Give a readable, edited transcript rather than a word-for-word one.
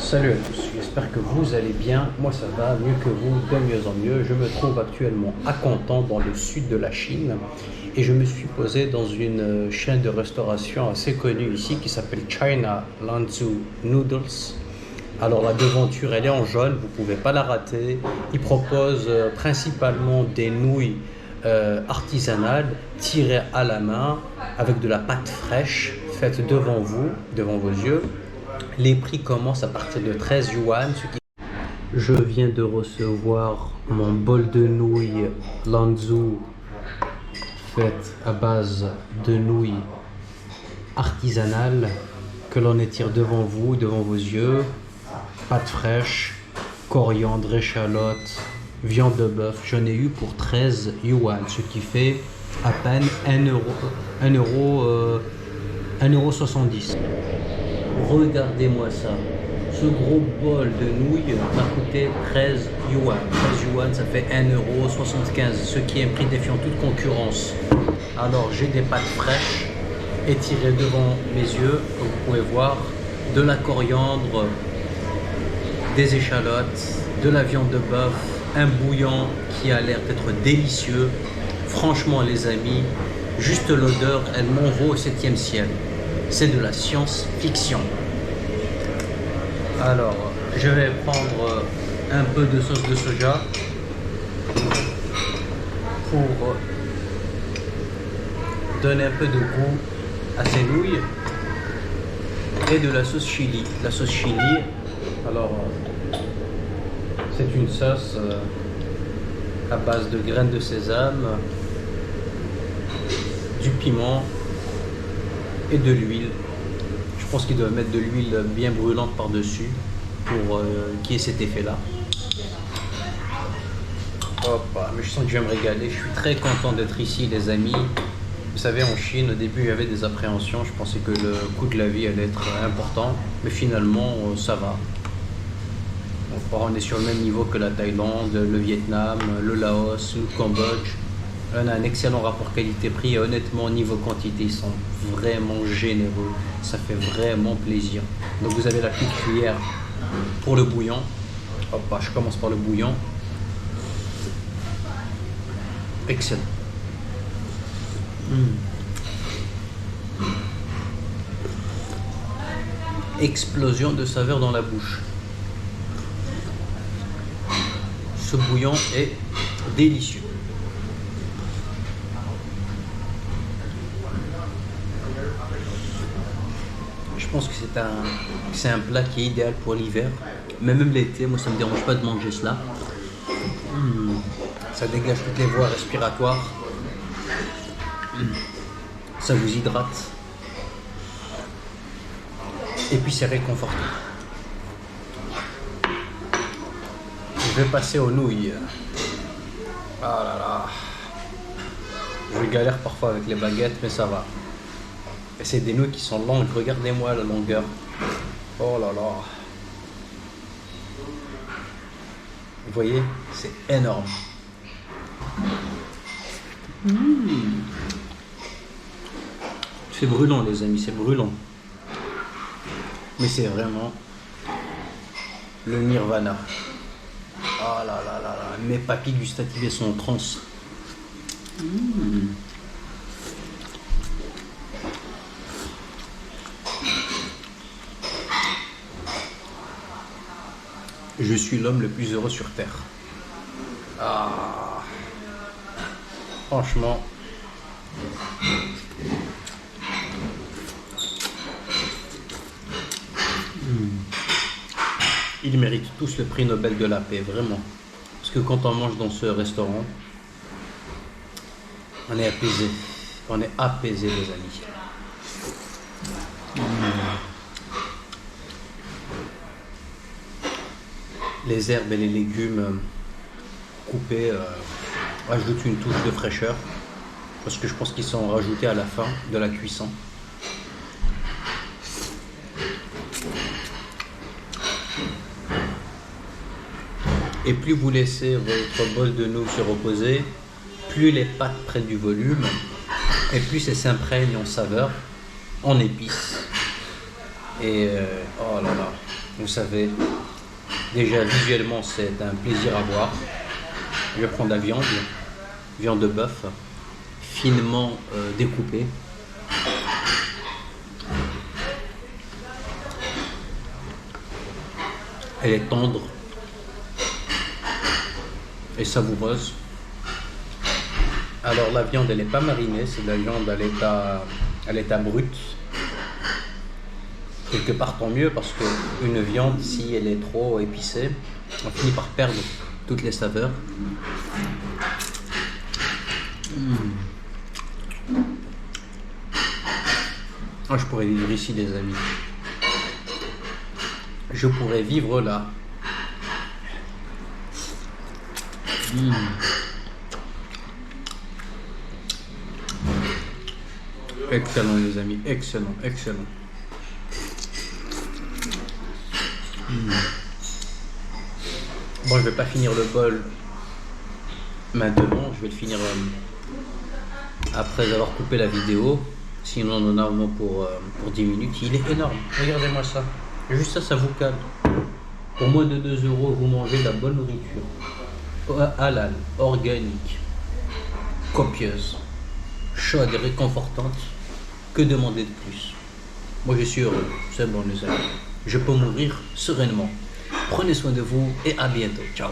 Salut à tous, j'espère que vous allez bien. Moi ça va mieux que vous, de mieux en mieux. Je me trouve actuellement à Canton, dans le sud de la Chine, et je me suis posé dans une chaîne de restauration assez connue ici qui s'appelle China Lanzhou Noodles. Alors la devanture elle est en jaune, vous ne pouvez pas la rater. Ils proposent principalement des nouilles artisanales tirées à la main avec de la pâte fraîche faite devant vous, devant vos yeux. Les prix commencent à partir de 13 yuan. Je viens de recevoir mon bol de nouilles Lanzhou faite à base de nouilles artisanales que l'on étire devant vous, devant vos yeux. Pâte fraîche, coriandre, échalote, viande de bœuf. J'en ai eu pour 13 yuan, ce qui fait à peine 1 euro 70. Regardez-moi ça. Ce gros bol de nouilles m'a coûté 13 yuan. 13 yuan, ça fait 1,75 €, ce qui est un prix défiant toute concurrence. Alors, j'ai des pâtes fraîches étirées devant mes yeux, comme vous pouvez voir, de la coriandre, des échalotes, de la viande de bœuf, un bouillon qui a l'air d'être délicieux. Franchement, les amis, juste l'odeur, elle m'envoie au 7e ciel. C'est de la science-fiction. Alors, je vais prendre un peu de sauce de soja pour donner un peu de goût à ces nouilles et de la sauce chili. La sauce chili, alors, c'est une sauce à base de graines de sésame, du piment et de l'huile. Je pense qu'ils doivent mettre de l'huile bien brûlante par-dessus pour qu'il y ait cet effet-là. Hop, mais je sens que je vais me régaler. Je suis très content d'être ici, les amis. Vous savez, en Chine, au début, il y avait des appréhensions. Je pensais que le coût de la vie allait être important, mais finalement, ça va. On est sur le même niveau que la Thaïlande, le Vietnam, le Laos, le Cambodge. On a un excellent rapport qualité-prix et honnêtement, niveau quantité, ils sont vraiment généreux. Ça fait vraiment plaisir. Donc vous avez la petite cuillère pour le bouillon. Hop, je commence par le bouillon. Excellent. Explosion de saveur dans la bouche. Ce bouillon est délicieux. Je pense que c'est un plat qui est idéal pour l'hiver, mais même l'été, moi ça me dérange pas de manger cela. Ça dégage toutes les voies respiratoires, ça vous hydrate, et puis c'est réconfortant. Je vais passer aux nouilles. Ah là là, je galère parfois avec les baguettes, mais ça va. Et c'est des nouilles qui sont longues, regardez-moi la longueur. Oh là là. Vous voyez, c'est énorme. C'est brûlant les amis, c'est brûlant. Mais c'est vraiment le nirvana. Oh là là là là, mes papilles gustatives sont en transe. Je suis l'homme le plus heureux sur Terre. Ah, franchement. Ils méritent tous le prix Nobel de la paix, vraiment. Parce que quand on mange dans ce restaurant, on est apaisé. On est apaisé, les amis. Les herbes et les légumes coupés rajoutent une touche de fraîcheur parce que je pense qu'ils sont rajoutés à la fin de la cuisson. Et plus vous laissez votre bol de nouilles se reposer, plus les pâtes prennent du volume et plus elles s'imprègnent en saveur, en épices. Et oh là là, Vous savez, déjà visuellement c'est un plaisir à voir. Je prends de la viande, viande de bœuf, finement découpée. Elle est tendre et savoureuse. Alors la viande elle n'est pas marinée, c'est de la viande à l'état brut. Quelque part tant mieux parce qu'une viande, si elle est trop épicée, on finit par perdre toutes les saveurs. Ah, je pourrais vivre ici, les amis. Je pourrais vivre là. Excellent, les amis. Excellent, excellent. Bon, je vais pas finir le bol maintenant. Je vais le finir après avoir coupé la vidéo. Sinon, on en a au moins pour 10 minutes. Il est énorme. Regardez-moi ça. Juste ça, ça vous calme. Pour moins de 2 euros, vous mangez de la bonne nourriture. Halal, organique, copieuse, chaude et réconfortante. Que demander de plus? Moi, je suis heureux. C'est bon, les amis. Je peux mourir sereinement. Prenez soin de vous et à bientôt. Ciao.